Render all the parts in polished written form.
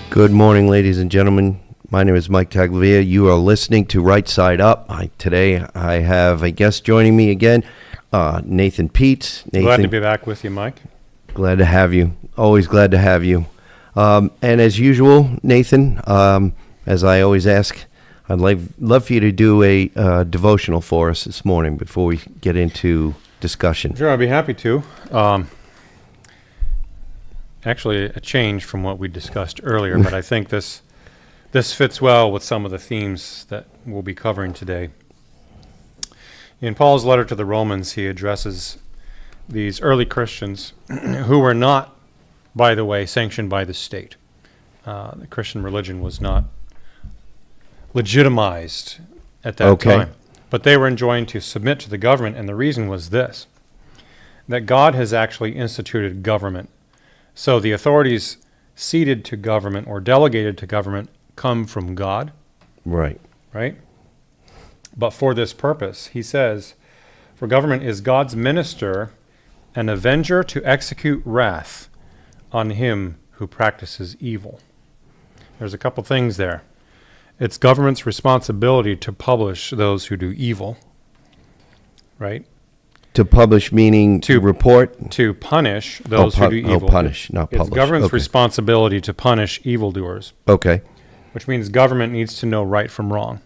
Good morning, ladies and gentlemen. My name is Mike Taglavia. You are listening to Right Side Up. Today I have a guest joining me again, Nathan Peets. Nathan, glad to be back with you, Mike. Glad to have you. Always glad to have you. And as usual, Nathan, as I always ask, I'd love for you to do a devotional for us this morning before we get into discussion. Sure, I'd be happy to. Actually, a change from what we discussed earlier, but I think this fits well with some of the themes that we'll be covering today. In Paul's letter to the Romans, he addresses these early Christians who were not, by the way, sanctioned by the state. The Christian religion was not legitimized at that time, but they were enjoined to submit to the government, and the reason was this, that God has actually instituted government. So the authorities ceded to government or delegated to government come from God. Right. But for this purpose, he says, for government is God's minister, an avenger to execute wrath on him who practices evil. There's a couple things there. It's government's responsibility to punish those who do evil, right? To publish meaning to report? To punish those who do evil. Punish, not publish. It's government's responsibility to punish evildoers. Okay. Which means government needs to know right from wrong.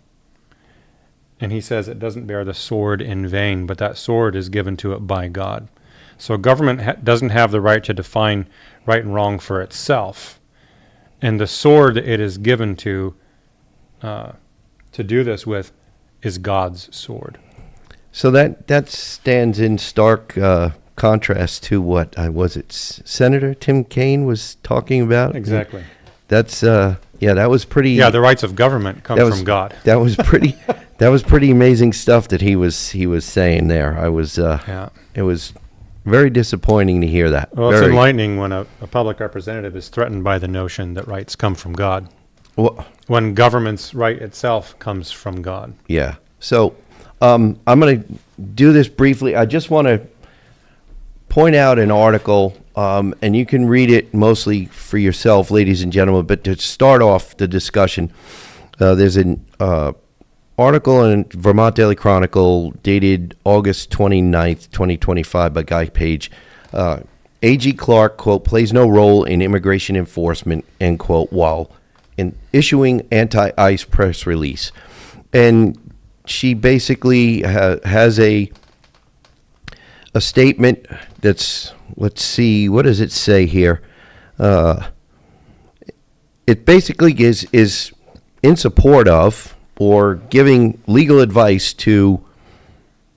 And he says it doesn't bear the sword in vain, but that sword is given to it by God. So government doesn't have the right to define right and wrong for itself. And the sword it is given to do this with is God's sword. So that stands in stark contrast to what Senator Tim Kaine was talking about. Exactly. That was pretty. Yeah, the rights of government come from God. That was pretty. That was pretty amazing stuff that he was saying there. It was very disappointing to hear that. Well, it's enlightening when a public representative is threatened by the notion that rights come from God. Well, when government's right itself comes from God. Yeah. So I'm going to do this briefly. I just want to point out an article, and you can read it mostly for yourself, ladies and gentlemen, but to start off the discussion, there's an article in Vermont Daily Chronicle dated August 29th, 2025 by Guy Page. A.G. Clark, quote, plays no role in immigration enforcement, end quote, while in issuing anti-ICE press release. And she basically has a statement that's, let's see, what does it say here? It basically is in support of or giving legal advice to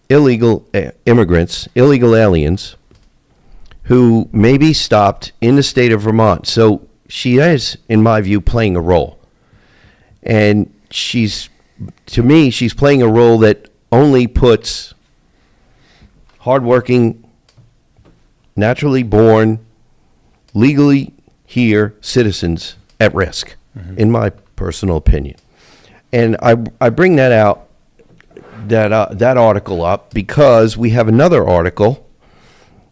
illegal immigrants, illegal aliens, who may be stopped in the state of Vermont. So she is, in my view, playing a role. And to me, she's playing a role that only puts hardworking, naturally born, legally here citizens at risk, in my personal opinion. And I bring that out, that article up, because we have another article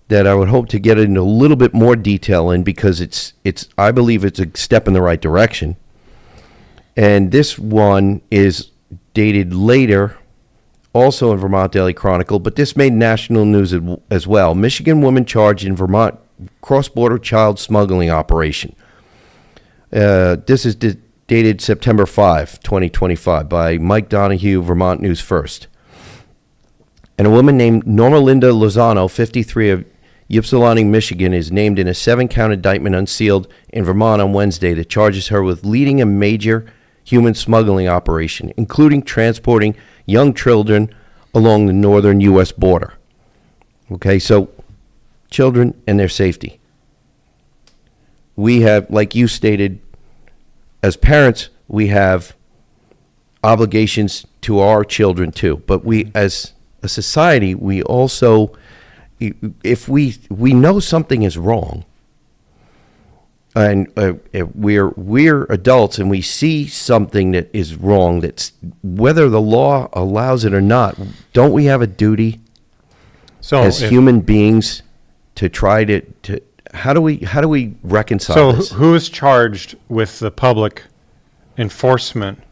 that I would hope to get into a little bit more detail in, because it's I believe it's a step in the right direction. And this one is dated later, also in Vermont Daily Chronicle, but this made national news as well. Michigan woman charged in Vermont cross-border child smuggling operation. This is dated September 5, 2025, by Mike Donahue, Vermont News First. And a woman named Norma Linda Lozano, 53, of Ypsilanti, Michigan, is named in a 7-count indictment unsealed in Vermont on Wednesday that charges her with leading a major human smuggling operation, including transporting young children along the northern U.S. border. Okay, so children and their safety. We have, like you stated, as parents, we have obligations to our children too. But we, as a society, we also, if we know something is wrong, and we're adults and we see something that is wrong, that's whether the law allows it or not, don't we have a duty as human beings to try to how do we reconcile So this? who is charged with the public enforcement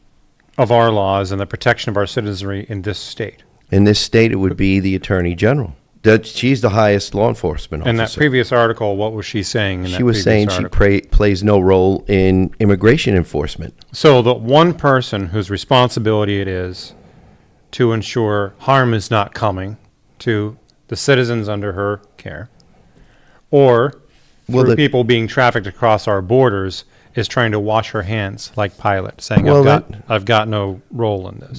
of our laws and the protection of our citizenry in this state? In this state, it would be the Attorney General. She's the highest law enforcement officer. In that previous article, what was she saying in that She was previous saying article? she plays no role in immigration enforcement. So the one person whose responsibility it is to ensure harm is not coming to the citizens under her care, or Well, through the- people being trafficked across our borders, is trying to wash her hands like Pilate, saying, Well, I've got no role in this.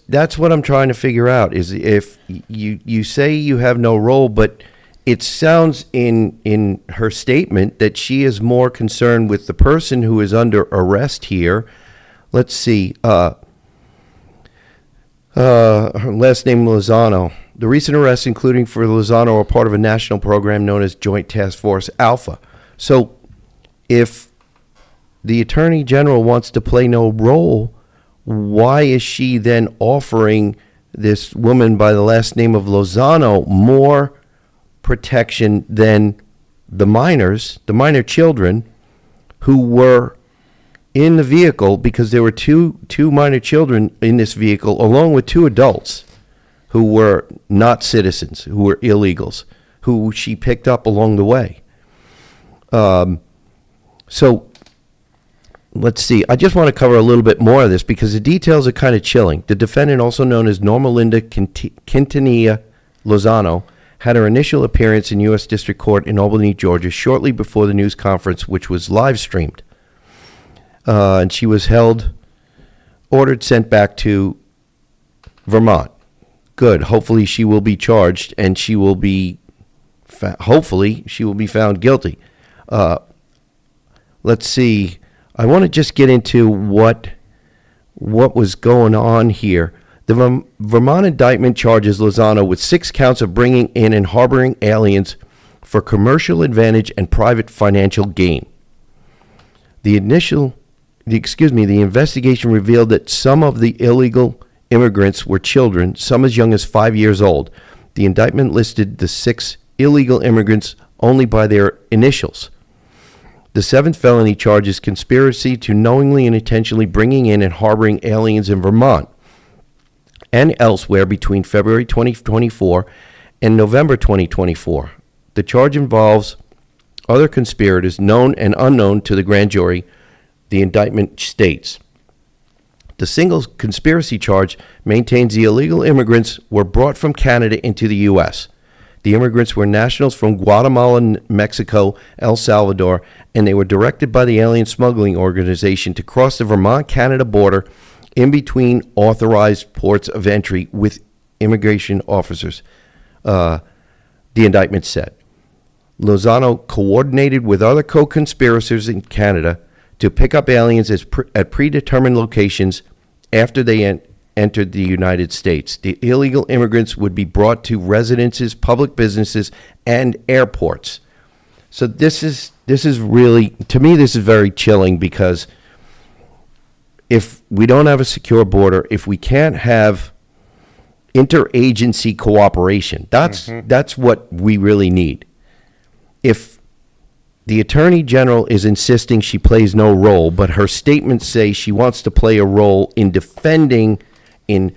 That's what I'm trying to figure out. Is if you say you have no role, but it sounds in her statement that she is more concerned with the person who is under arrest here. Let's see. Her last name Lozano. The recent arrests, including for Lozano, are part of a national program known as Joint Task Force Alpha. So, if the Attorney General wants to play no role, why is she then offering this woman by the last name of Lozano more protection than the minors, the minor children, who were in the vehicle, because there were two minor children in this vehicle, along with two adults who were not citizens, who were illegals, who she picked up along the way. So let's see. I just want to cover a little bit more of this because the details are kind of chilling. The defendant, also known as Norma Linda Quintanilla Lozano, had her initial appearance in U.S. District Court in Albany, Georgia, shortly before the news conference, which was live streamed. And she was ordered sent back to Vermont. Good. Hopefully she will be charged and she will be, hopefully she will be found guilty. Let's see. I want to just get into what was going on here. The Vermont indictment charges Lozano with 6 counts of bringing in and harboring aliens for commercial advantage and private financial gain. The investigation revealed that some of the illegal immigrants were children, some as young as 5 years old. The indictment listed the 6 illegal immigrants only by their initials. The 7th felony charges conspiracy to knowingly and intentionally bringing in and harboring aliens in Vermont and elsewhere between February 2024 and November 2024. The charge involves other conspirators known and unknown to the grand jury, the indictment states. The single conspiracy charge maintains the illegal immigrants were brought from Canada into the U.S. The immigrants were nationals from Guatemala, Mexico, El Salvador, and they were directed by the alien smuggling organization to cross the Vermont-Canada border in between authorized ports of entry with immigration officers, the indictment said. Lozano coordinated with other co-conspirators in Canada to pick up aliens at predetermined locations after they entered the United States. The illegal immigrants would be brought to residences, public businesses, and airports. So this is really, to me, this is very chilling, because if we don't have a secure border, if we can't have interagency cooperation, that's what we really need. If the Attorney General is insisting she plays no role, but her statements say she wants to play a role in defending, in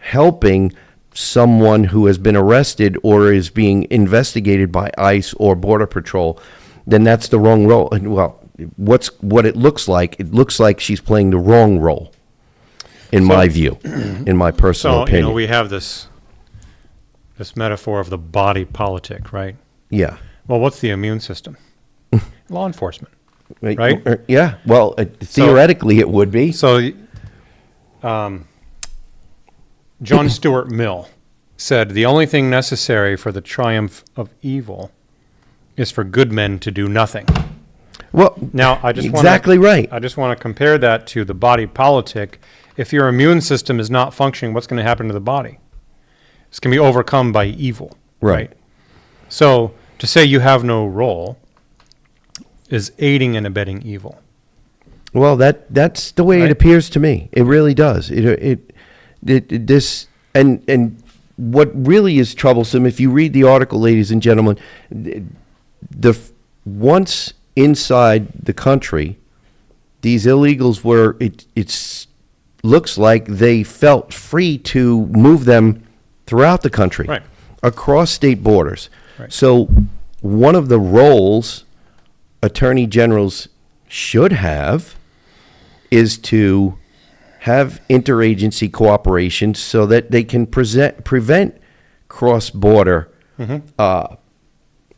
helping someone who has been arrested or is being investigated by ICE or Border Patrol, then that's the wrong role. And what it looks like she's playing the wrong role, in my view, in my personal opinion. We have this metaphor of the body politic, right? Yeah. Well, what's the immune system? Law enforcement, right? Yeah. Well, theoretically, it would be. So, John Stuart Mill said, "The only thing necessary for the triumph of evil is for good men to do nothing." Well, Now, I just right. I just want to compare that to the body politic. If your immune system is not functioning, what's going to happen to the body? It's going to be overcome by evil, Right. So, to say you have no role is aiding and abetting evil. Well, that's the way it Right. appears to me. It really does. This and what really is troublesome, if you read the article, ladies and gentlemen, the once inside the country, these illegals were, it's looks like they felt free to move them throughout the country, Right. across state borders. Right. So one of the roles attorney generals should have is to have interagency cooperation so that they can prevent cross-border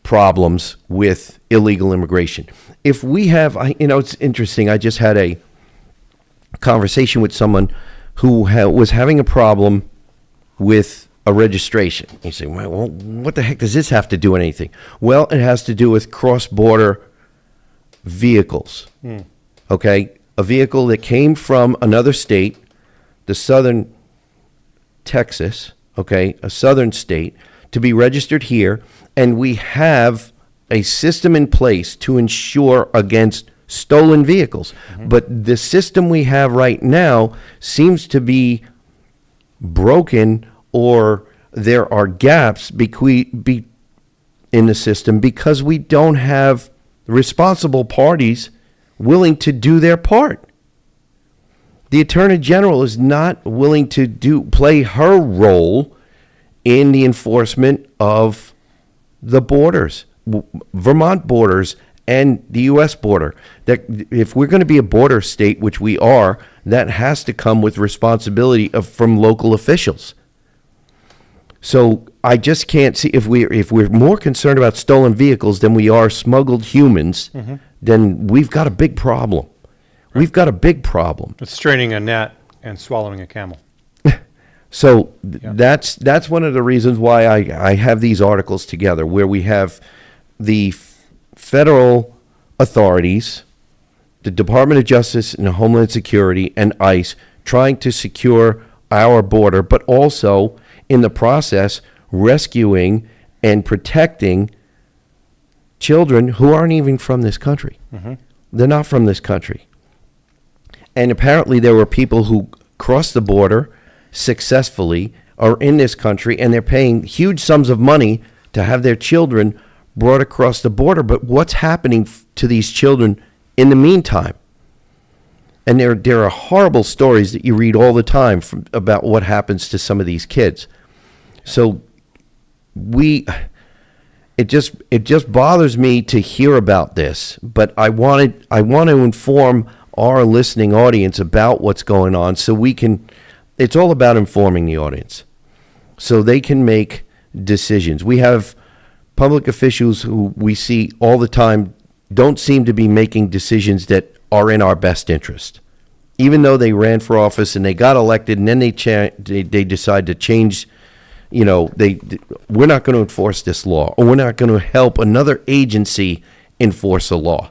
problems with illegal immigration. If we have, it's interesting. I just had a conversation with someone who was having a problem with a registration. You say, well, what the heck does this have to do with anything? Well, it has to do with cross-border vehicles. Okay? A vehicle that came from another state, the southern Texas, okay, a southern state, to be registered here, and we have a system in place to ensure against stolen vehicles. But the system we have right now seems to be broken, or there are gaps in the system because we don't have responsible parties willing to do their part. The Attorney General is not willing to play her role in the enforcement of the borders, Vermont borders and the U.S. border. That if we're going to be a border state, which we are, that has to come with responsibility from local officials. So I just can't see, if we're more concerned about stolen vehicles than we are smuggled humans, then we've got a big problem. We've got a big problem. It's straining a gnat and swallowing a camel. So that's one of the reasons why I have these articles together, where we have the federal authorities, the Department of Justice and Homeland Security and ICE trying to secure our border, but also in the process rescuing and protecting children who aren't even from this country. They're not from this country. And apparently there were people who crossed the border successfully, are in this country, and they're paying huge sums of money to have their children brought across the border. But what's happening to these children in the meantime? And there are horrible stories that you read all the time about what happens to some of these kids. So it just bothers me to hear about this, but I want to inform our listening audience about what's going on, so it's all about informing the audience so they can make decisions. We have public officials who we see all the time don't seem to be making decisions that are in our best interest. Even though they ran for office and they got elected, and then they decide to change, we're not going to enforce this law, or we're not going to help another agency enforce a law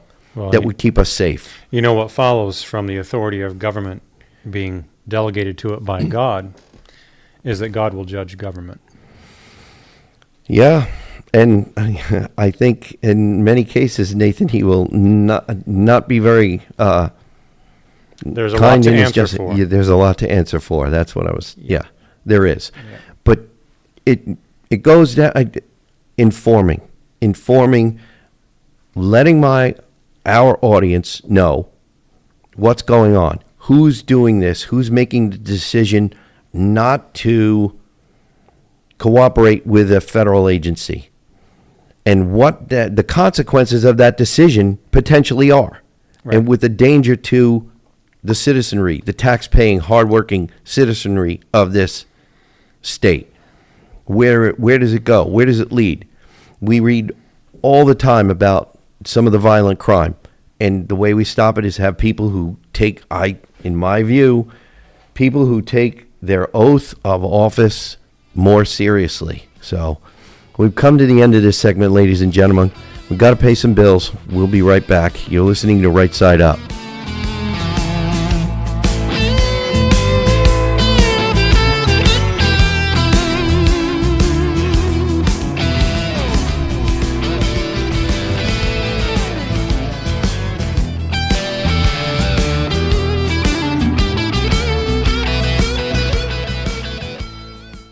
that would keep us safe. You know what follows from the authority of government being delegated to it by God is that God will judge government. Yeah, and I think in many cases, Nathan, he will not be very There's a lot to answer for. Yeah, there's a lot to answer for. That's what I was. Yeah, there is. Yeah. But it goes down informing, letting our audience know what's going on, who's doing this, who's making the decision not to cooperate with a federal agency, and what the consequences of that decision potentially are, Right. and with the danger to the citizenry, the tax-paying, hardworking citizenry of this state. Where does it go? Where does it lead? We read all the time about some of the violent crime, and the way we stop it is have people who in my view, people who take their oath of office more seriously. So we've come to the end of this segment, ladies and gentlemen. We've got to pay some bills. We'll be right back. You're listening to Right Side Up.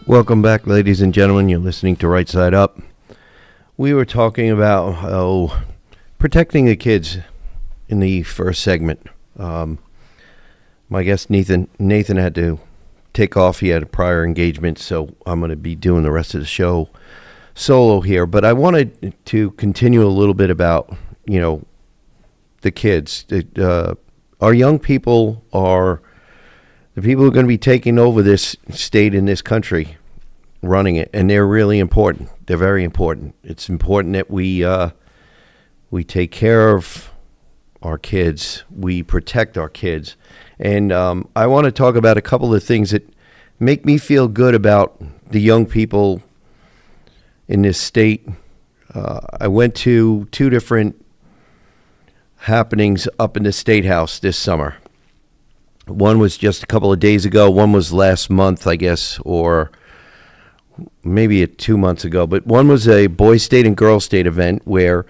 Welcome back, ladies and gentlemen. You're listening to Right Side Up. We were talking about protecting the kids in the first segment. My guest Nathan had to take off. He had a prior engagement, so I'm going to be doing the rest of the show solo here. But I wanted to continue a little bit about, the kids. Our young people are the people who are going to be taking over this state in this country, running it, and they're really important. They're very important. It's important that we take care of our kids, we protect our kids. And I want to talk about a couple of things that make me feel good about the young people in this state. I went to 2 different happenings up in the State House this summer. One was just a couple of days ago. One was last month, I guess, or maybe 2 months ago. But one was a Boys State and Girls State event where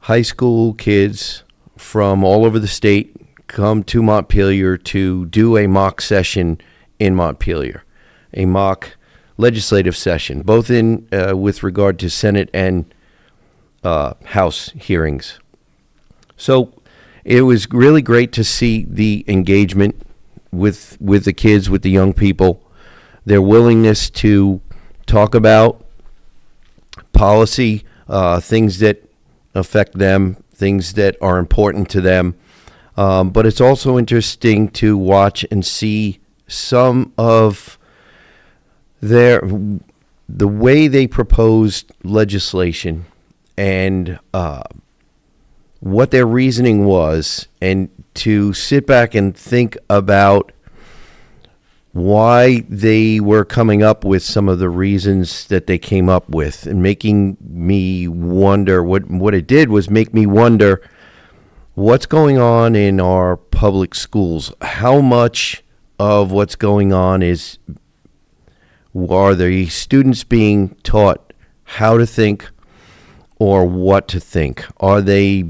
high school kids from all over the state come to Montpelier to do a mock session in Montpelier, a mock legislative session, both in with regard to Senate and House hearings. So it was really great to see the engagement with the kids, with the young people, their willingness to talk about policy, things that affect them, things that are important to them. But it's also interesting to watch and see some of the way they proposed legislation and what their reasoning was, and to sit back and think about why they were coming up with some of the reasons that they came up with, and making me wonder, what it did was make me wonder what's going on in our public schools. How much of what's going on are the students being taught how to think or what to think? Are they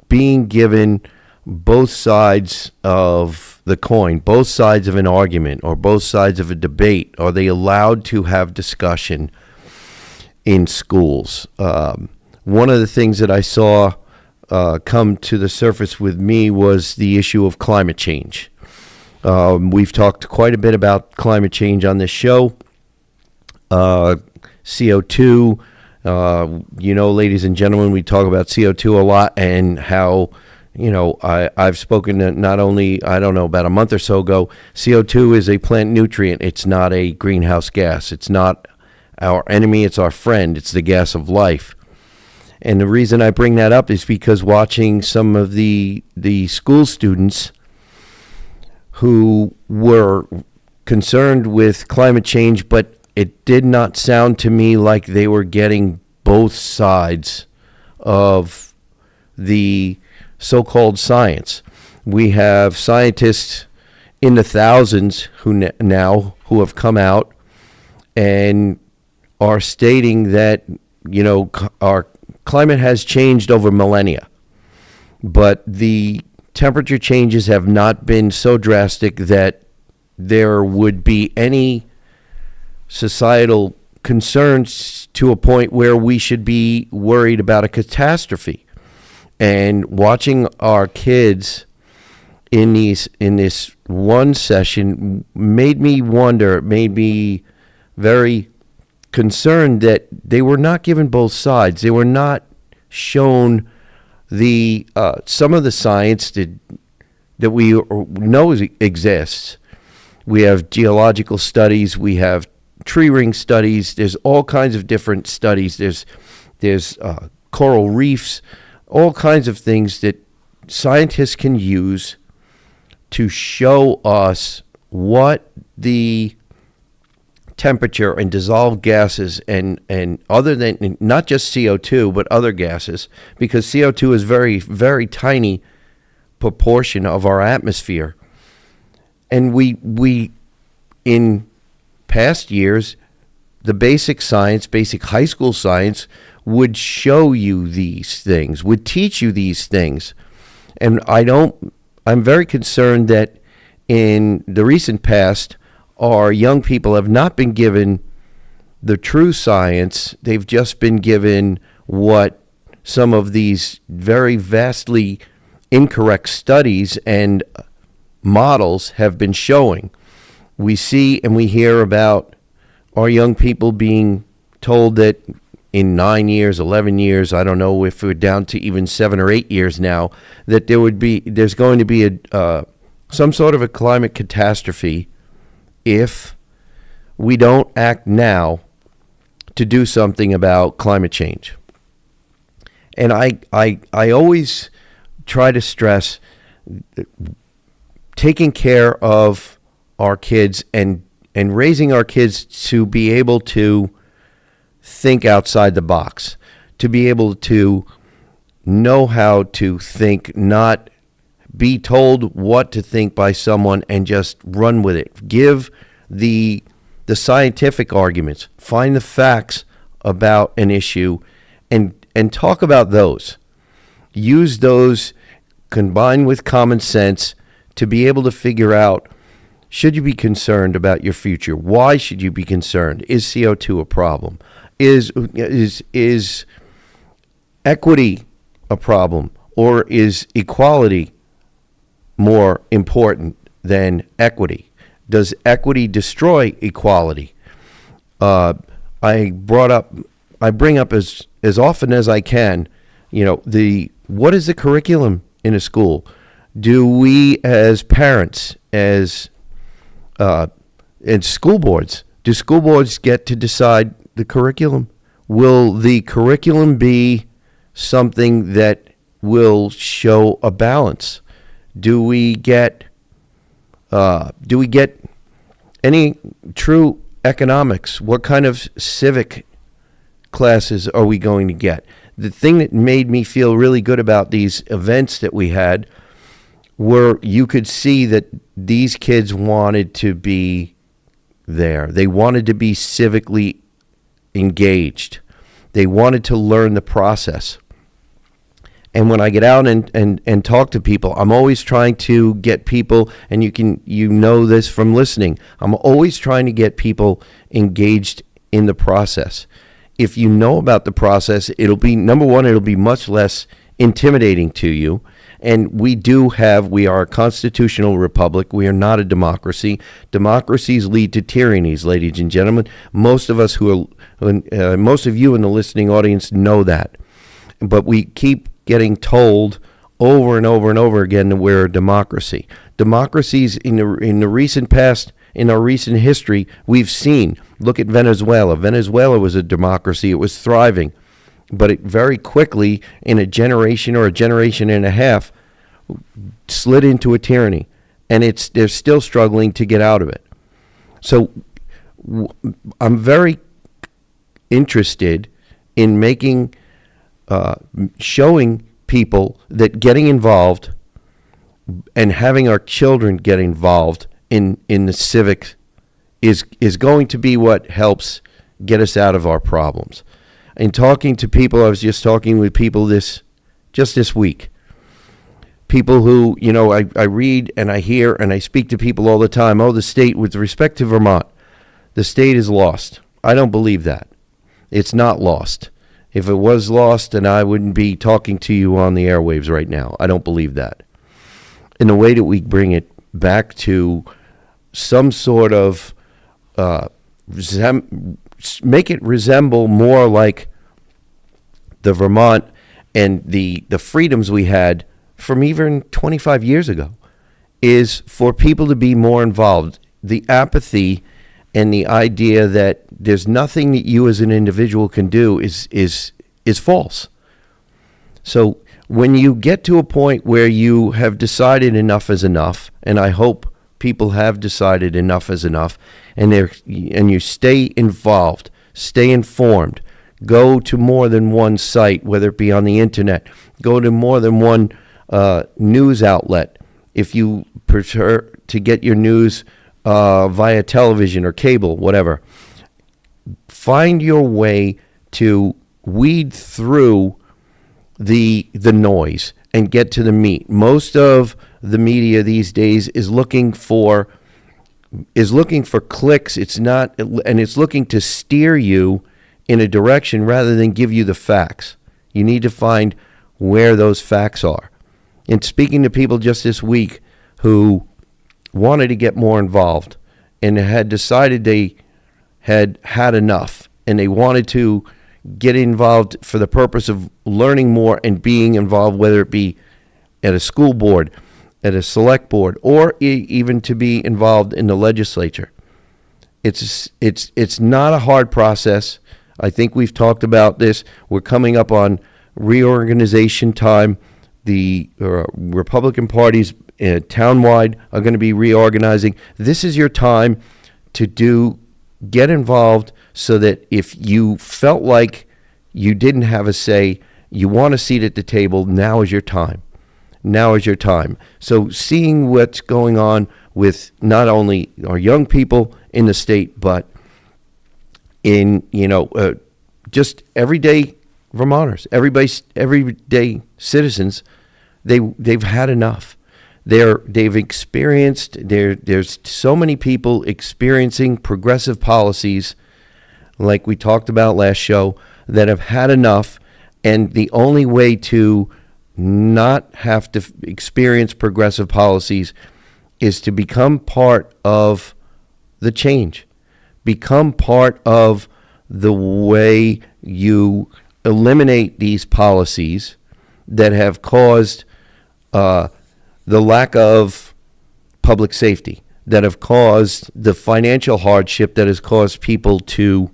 being given both sides of the coin, both sides of an argument, or both sides of a debate? Are they allowed to have discussion in schools? One of the things that I saw come to the surface with me was the issue of climate change. We've talked quite a bit about climate change on this show. CO2, ladies and gentlemen, we talk about CO2 a lot, and how, I've spoken to not only, about a month or so ago, CO2 is a plant nutrient. It's not a greenhouse gas. It's not our enemy. It's our friend. It's the gas of life. And the reason I bring that up is because watching some of the school students who were concerned with climate change, but it did not sound to me like they were getting both sides of the so-called science. We have scientists in the thousands who have come out and are stating that, our climate has changed over millennia, but the temperature changes have not been so drastic that there would be any societal concerns to a point where we should be worried about a catastrophe. And watching our kids in this one session made me wonder, made me very concerned that they were not given both sides. They were not shown the some of the science that we know exists. We have geological studies. We have tree ring studies. There's all kinds of different studies. There's coral reefs, all kinds of things that scientists can use to show us what the temperature and dissolved gases and other than not just CO2 but other gases, because CO2 is very, very tiny proportion of our atmosphere. And we in past years, the basic science, basic high school science would show you these things, would teach you these things. And I'm very concerned that in the recent past, our young people have not been given the true science. They've just been given what some of these very vastly incorrect studies and models have been showing. We see and we hear about our young people being told that in 9 years, 11 years, I don't know if we're down to even 7 or 8 years now, that there's going to be some sort of a climate catastrophe if we don't act now to do something about climate change. And I always try to stress taking care of our kids and raising our kids to be able to think outside the box, to be able to know how to think, not be told what to think by someone and just run with it. Give the scientific arguments, find the facts about an issue and talk about those. Use those combined with common sense to be able to figure out, should you be concerned about your future? Why should you be concerned? Is CO2 a problem? Is equity a problem, or is equality more important than equity? Does equity destroy equality? I bring up as often as I can, what is the curriculum in a school? Do we as parents, and school boards, do school boards get to decide the curriculum? Will the curriculum be something that will show a balance? Do we get any true economics? What kind of civic classes are we going to get? The thing that made me feel really good about these events that we had were you could see that these kids wanted to be there. They wanted to be civically engaged. They wanted to learn the process. And when I get out and talk to people, I'm always trying to get people, and you know this from listening, I'm always trying to get people engaged in the process. If you know about the process, it'll be, number one, it'll be much less intimidating to you. And we are a constitutional republic. We are not a democracy. Democracies lead to tyrannies, ladies and gentlemen. Most of you in the listening audience know that. But we keep getting told over and over and over again that we're a democracy. Democracies in the recent past, in our recent history, we've seen. Look at Venezuela. Venezuela was a democracy. It was thriving. But it very quickly, in a generation or a generation and a half, slid into a tyranny. And they're still struggling to get out of it. So I'm very interested in showing people that getting involved and having our children get involved in the civics is going to be what helps get us out of our problems. In talking to people, I was just talking with people this week. People who, I read and I hear and I speak to people all the time. Oh, the state, with respect to Vermont, the state is lost. I don't believe that. It's not lost. If it was lost, then I wouldn't be talking to you on the airwaves right now. I don't believe that. In the way that we bring it back to some sort of make it resemble more like the Vermont and the freedoms we had from even 25 years ago, is for people to be more involved. The apathy and the idea that there's nothing that you as an individual can do is false. So when you get to a point where you have decided enough is enough, and I hope people have decided enough is enough, and you stay involved, stay informed, go to more than one site, whether it be on the internet, go to more than one news outlet. If you prefer to get your news via television or cable, whatever, find your way to weed through the noise and get to the meat. Most of the media these days is looking for clicks. It's looking to steer you in a direction rather than give you the facts. You need to find where those facts are. And speaking to people just this week who wanted to get more involved and had decided they had had enough and they wanted to get involved for the purpose of learning more and being involved, whether it be at a school board, at a select board, or even to be involved in the legislature. It's not a hard process. I think we've talked about this. We're coming up on reorganization time. The Republican parties townwide are going to be reorganizing. This is your time to get involved, so that if you felt like you didn't have a say, you want a seat at the table, now is your time. Now is your time. So seeing what's going on with not only our young people in the state, but in, just everyday Vermonters, everyday citizens, they've had enough. They've experienced, there's so many people experiencing progressive policies, like we talked about last show, that have had enough, and the only way to not have to experience progressive policies is to become part of the change, become part of the way you eliminate these policies that have caused the lack of public safety, that have caused the financial hardship that has caused people to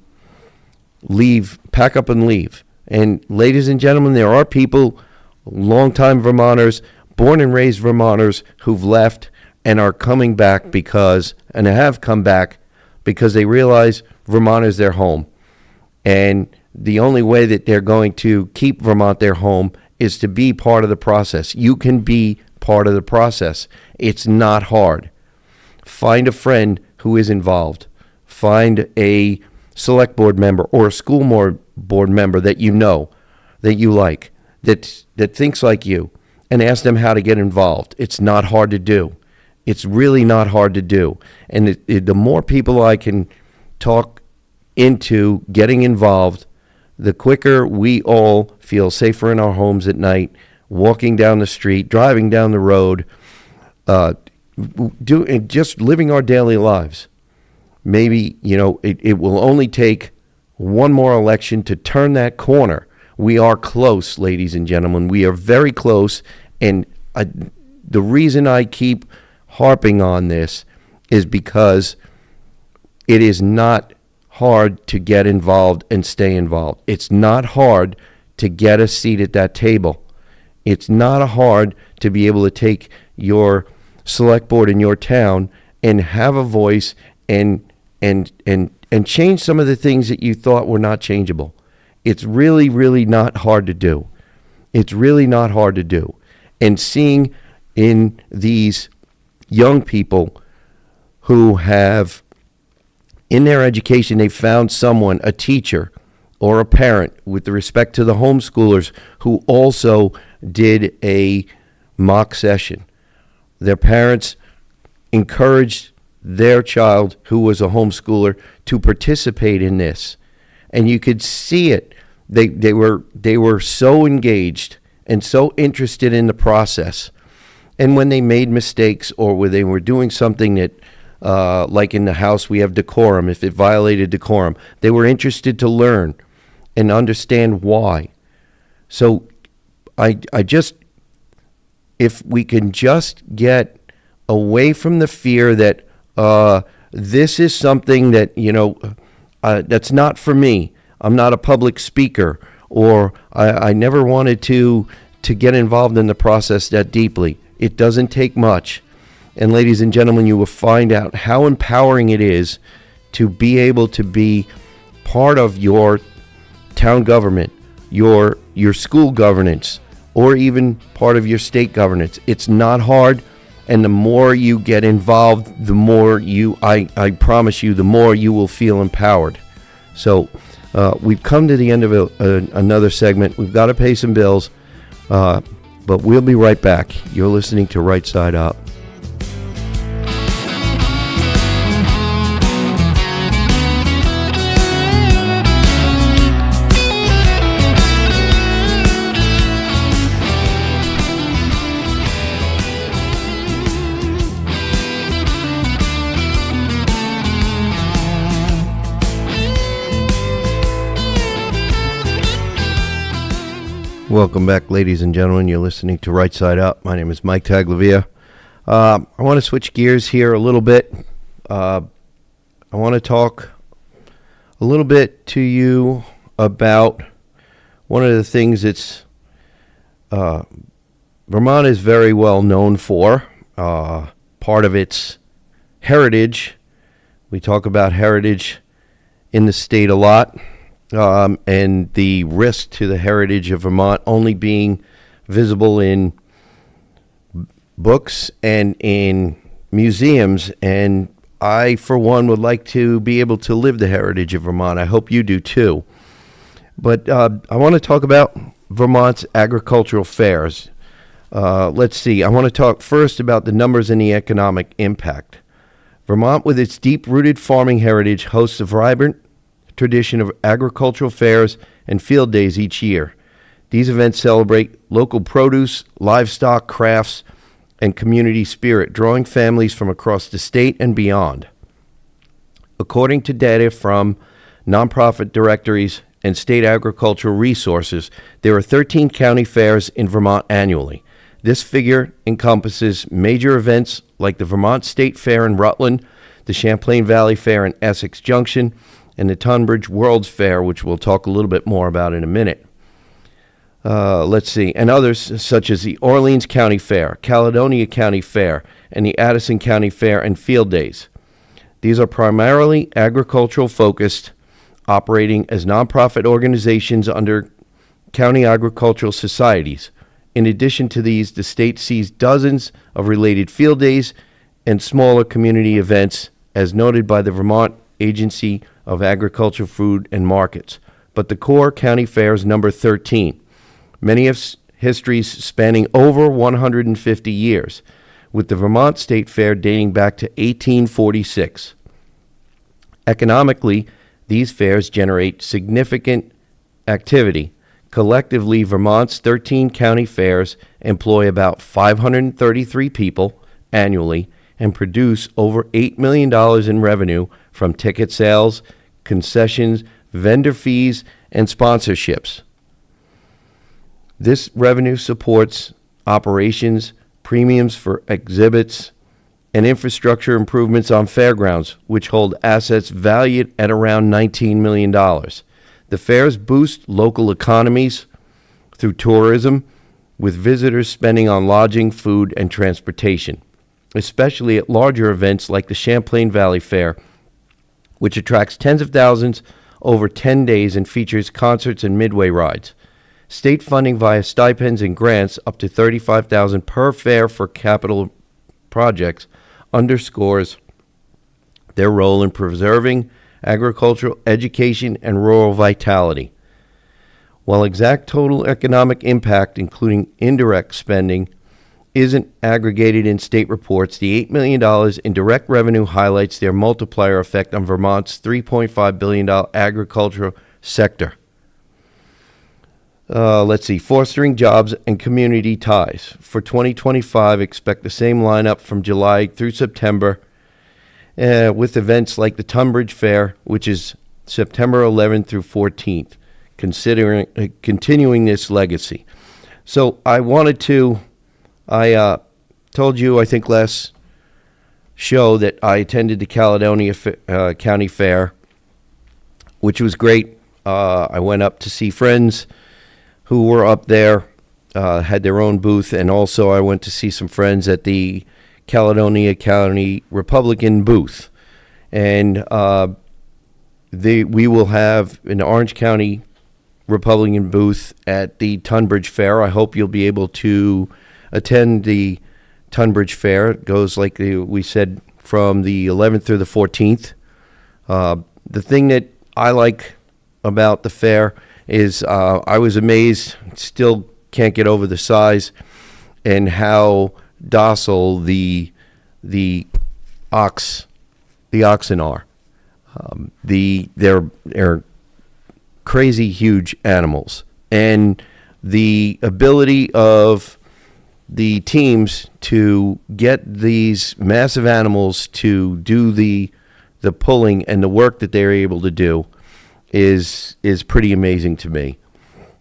leave, pack up and leave. And ladies and gentlemen, there are people, longtime Vermonters, born and raised Vermonters, who've left and are coming back and have come back because they realize Vermont is their home. And the only way that they're going to keep Vermont their home is to be part of the process. You can be part of the process. It's not hard. Find a friend who is involved. Find a select board member or a school board member that you know, that you like, that thinks like you, and ask them how to get involved. It's not hard to do. It's really not hard to do. And the more people I can talk into getting involved, the quicker we all feel safer in our homes at night, walking down the street, driving down the road, just living our daily lives. Maybe, it will only take one more election to turn that corner. We are close, ladies and gentlemen. We are very close. And the reason I keep harping on this is because it is not hard to get involved and stay involved. It's not hard to get a seat at that table. It's not hard to be able to take your select board in your town and have a voice and change some of the things that you thought were not changeable. It's really, really not hard to do. It's really not hard to do. And seeing in these young people who have, in their education, they found someone, a teacher or a parent, with respect to the homeschoolers, who also did a mock session. Their parents encouraged their child, who was a homeschooler, to participate in this. And you could see it. They were so engaged and so interested in the process. And when they made mistakes, or when they were doing something that, like in the House, we have decorum, if it violated decorum, they were interested to learn and understand why. So if we can just get away from the fear that this is something that, that's not for me. I'm not a public speaker, or I never wanted to get involved in the process that deeply. It doesn't take much. And ladies and gentlemen, you will find out how empowering it is to be able to be part of your town government, your school governance, or even part of your state governance. It's not hard, and the more you get involved, the more I promise you, the more you will feel empowered. So we've come to the end of another segment. We've got to pay some bills, but we'll be right back. You're listening to Right Side Up. Welcome back, ladies and gentlemen. You're listening to Right Side Up. My name is Mike Taglavia. I want to switch gears here a little bit. I want to talk a little bit to you about one of the things that's Vermont is very well known for. Part of its heritage. We talk about heritage in the state a lot. And the risk to the heritage of Vermont only being visible in books and in museums. And I, for one, would like to be able to live the heritage of Vermont. I hope you do too. But I want to talk about Vermont's agricultural fairs. Let's see. I want to talk first about the numbers and the economic impact. Vermont, with its deep-rooted farming heritage, hosts a vibrant tradition of agricultural fairs and field days each year. These events celebrate local produce, livestock, crafts, and community spirit, drawing families from across the state and beyond. According to data from nonprofit directories and state agricultural resources, there are 13 county fairs in Vermont annually. This figure encompasses major events like the Vermont State Fair in Rutland, the Champlain Valley Fair in Essex Junction, and the Tunbridge World's Fair, which we'll talk a little bit more about in a minute. Let's see. And others such as the Orleans County Fair, Caledonia County Fair, and the Addison County Fair and Field Days. These are primarily agricultural focused, operating as nonprofit organizations under county agricultural societies. In addition to these, the state sees dozens of related field days and smaller community events, as noted by the Vermont Agency of Agriculture, Food, and Markets. But the core county fairs number 13, many of histories spanning over 150 years, with the Vermont State Fair dating back to 1846. Economically, these fairs generate significant activity. Collectively, Vermont's 13 county fairs employ about 533 people annually and produce over $8 million in revenue from ticket sales, concessions, vendor fees, and sponsorships. This revenue supports operations, premiums for exhibits, and infrastructure improvements on fairgrounds, which hold assets valued at around $19 million. The fairs boost local economies through tourism, with visitors spending on lodging, food, and transportation, especially at larger events like the Champlain Valley Fair, which attracts tens of thousands over 10 days and features concerts and midway rides. State funding via stipends and grants up to $35,000 per fair for capital projects underscores their role in preserving agricultural, education, and rural vitality. While exact total economic impact, including indirect spending, isn't aggregated in state reports, the $8 million in direct revenue highlights their multiplier effect on Vermont's $3.5 billion agricultural sector. Let's see, fostering jobs and community ties. For 2025, expect the same lineup from July through September, with events like the Tunbridge Fair, which is September 11th through 14th, continuing this legacy. So I told you, I think last show, that I attended the Caledonia County Fair, which was great. I went up to see friends who were up there, had their own booth, and also I went to see some friends at the Caledonia County Republican booth. And we will have an Orange County Republican booth at the Tunbridge Fair. I hope you'll be able to attend the Tunbridge Fair. It goes, like we said, from the 11th through the 14th. The thing that I like about the fair is I was amazed, still can't get over the size and how docile the oxen are. They're crazy huge animals, and the ability of the teams to get these massive animals to do the pulling and the work that they're able to do is pretty amazing to me.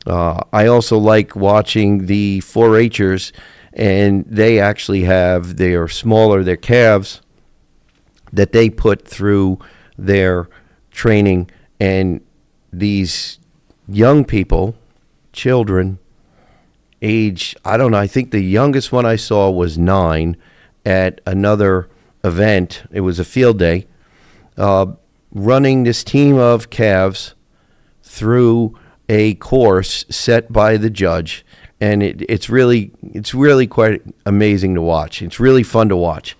I also like watching the 4-Hers, and they actually have their calves that they put through their training, and these young people, children, age, I don't know, I think the youngest one I saw was 9 at another event. It was a field day, running this team of calves through a course set by the judge, and it's really quite amazing to watch. It's really fun to watch.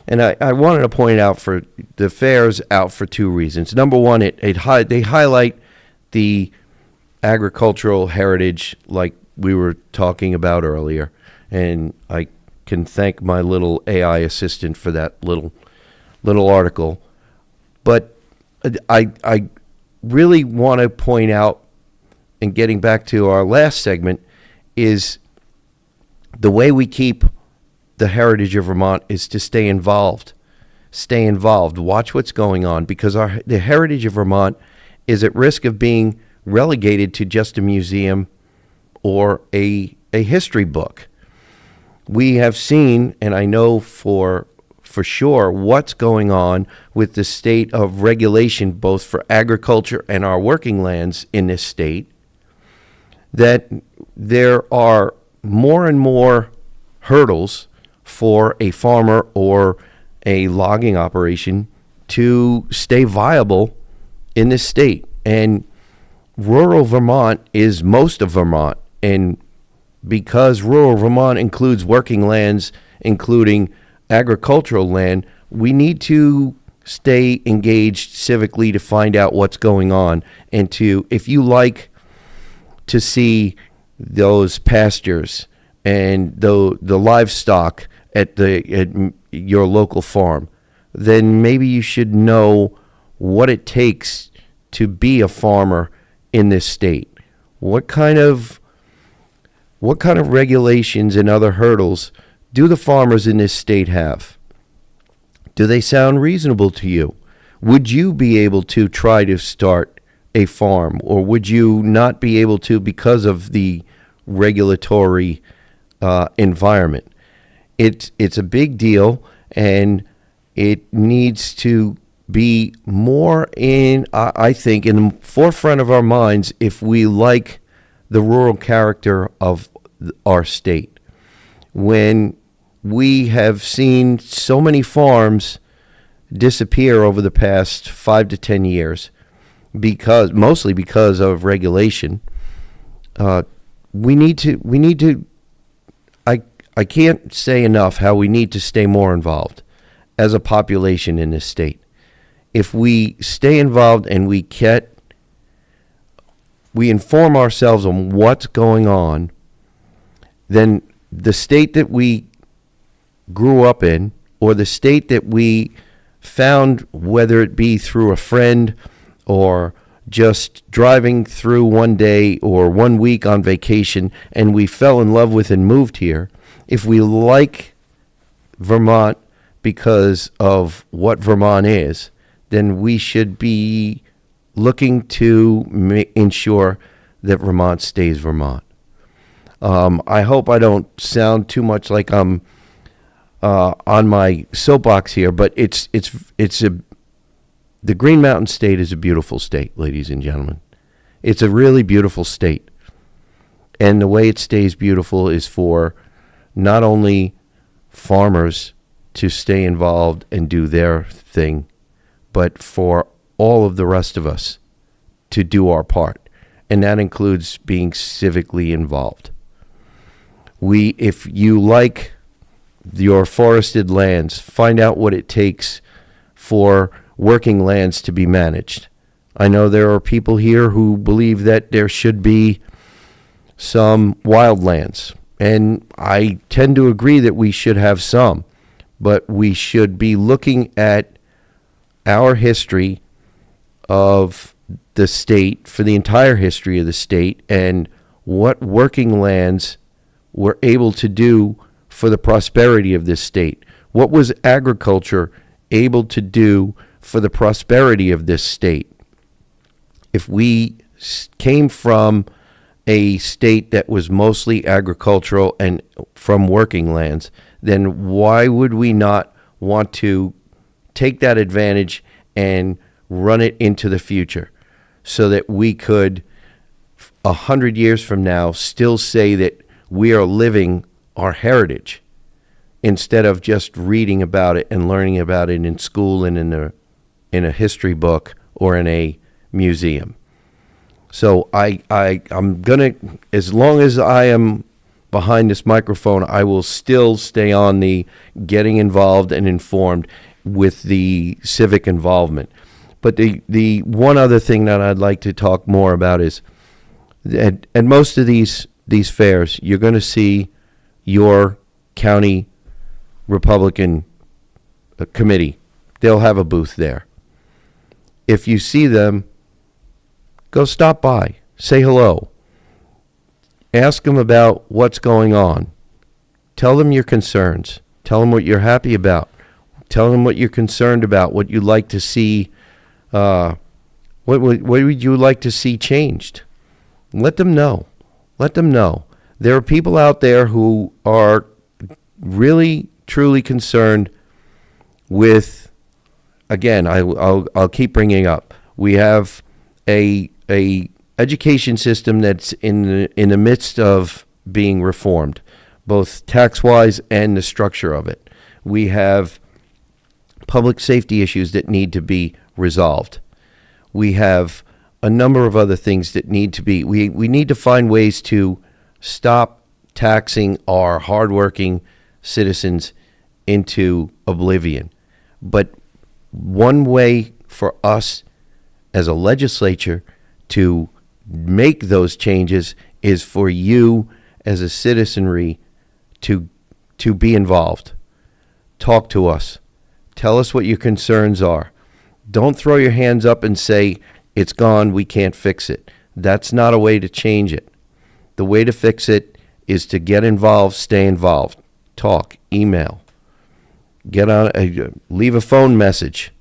And I wanted to point out for the fair's out for 2 reasons. Number one, they highlight the agricultural heritage like we were talking about earlier, and I can thank my little AI assistant for that little article. But I really want to point out, and getting back to our last segment, is the way we keep the heritage of Vermont is to stay involved. Stay involved. Watch what's going on, because the heritage of Vermont is at risk of being relegated to just a museum or a history book. We have seen, and I know for sure, what's going on with the state of regulation, both for agriculture and our working lands in this state, that there are more and more hurdles for a farmer or a logging operation to stay viable in this state. And rural Vermont is most of Vermont. And because rural Vermont includes working lands, including agricultural land, we need to stay engaged civically to find out what's going on. And if you like to see those pastures and the livestock at your local farm, then maybe you should know what it takes to be a farmer in this state. What kind of regulations and other hurdles do the farmers in this state have? Do they sound reasonable to you? Would you be able to try to start a farm, or would you not be able to because of the regulatory environment? It's a big deal, and it needs to be more I think, in the forefront of our minds if we like the rural character of our state. When we have seen so many farms disappear over the past 5 to 10 years, mostly because of regulation, we need to. I can't say enough how we need to stay more involved as a population in this state. If we stay involved and we inform ourselves on what's going on, then the state that we grew up in, or the state that we found, whether it be through a friend or just driving through one day or 1 week on vacation, and we fell in love with and moved here, if we like Vermont because of what Vermont is, then we should be looking to ensure that Vermont stays Vermont. I hope I don't sound too much like I'm on my soapbox here, but the Green Mountain State is a beautiful state, ladies and gentlemen. It's a really beautiful state. And the way it stays beautiful is for not only farmers to stay involved and do their thing, but for all of the rest of us to do our part. And that includes being civically involved. If you like your forested lands, find out what it takes for working lands to be managed. I know there are people here who believe that there should be some wildlands, and I tend to agree that we should have some, but we should be looking at our history of the state, for the entire history of the state, and what working lands were able to do for the prosperity of this state. What was agriculture able to do for the prosperity of this state? If we came from a state that was mostly agricultural and from working lands, then why would we not want to take that advantage and run it into the future so that we could, 100 years from now, still say that we are living our heritage instead of just reading about it and learning about it in school and in a history book or in a museum. So I'm gonna, as long as I am behind this microphone, I will still stay on the getting involved and informed with the civic involvement. But the one other thing that I'd like to talk more about is at most of these fairs, you're going to see your county Republican committee. They'll have a booth there. If you see them, go stop by, say hello, ask them about what's going on, tell them your concerns, tell them what you're happy about, tell them what you're concerned about, what you'd like to see, what would you like to see changed. Let them know. Let them know. There are people out there who are really, truly concerned with, again, I'll keep bringing up, we have a education system that's in the midst of being reformed, both tax-wise and the structure of it. We have public safety issues that need to be resolved. We have a number of other things that need to be, we need to find ways to stop taxing our hardworking citizens into oblivion. But one way for us as a legislature to make those changes is for you as a citizenry to be involved. Talk to us. Tell us what your concerns are. Don't throw your hands up and say, it's gone, we can't fix it. That's not a way to change it. The way to fix it is to get involved, stay involved. Talk, email, get on, leave a phone message.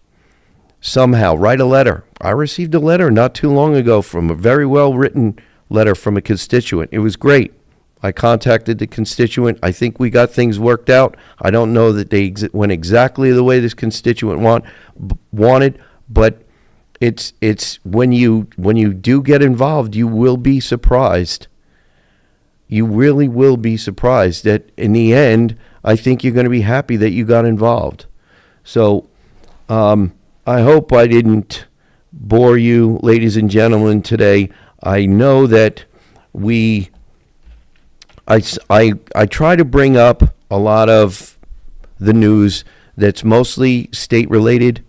Somehow, write a letter. I received a letter not too long ago from a very well-written letter from a constituent. It was great. I contacted the constituent. I think we got things worked out. I don't know that they went exactly the way this constituent wanted, but it's when you do get involved, you will be surprised. You really will be surprised that in the end, I think you're going to be happy that you got involved. So I hope I didn't bore you, ladies and gentlemen, today. I know that I try to bring up a lot of the news that's mostly state related,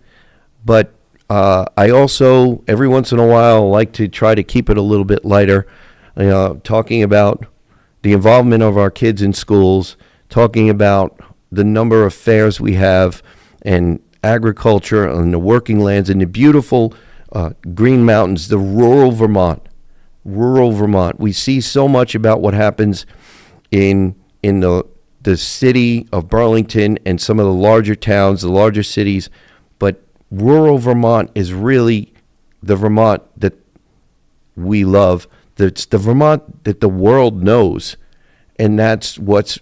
but I also, every once in a while, like to try to keep it a little bit lighter, talking about the involvement of our kids in schools, talking about the number of fairs we have, and agriculture and the working lands and the beautiful Green Mountains, the rural Vermont. We see so much about what happens in the city of Burlington and some of the larger towns, the larger cities, but rural Vermont is really the Vermont that we love. It's the Vermont that the world knows, and that's what's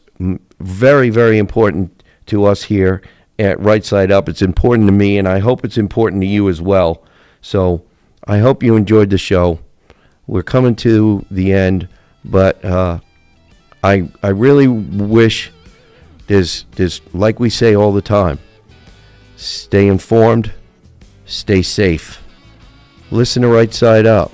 very, very important to us here at Right Side Up. It's important to me, and I hope it's important to you as well. So I hope you enjoyed the show. We're coming to the end, but I really wish there's like we say all the time, stay informed, stay safe. Listen to Right Side Up.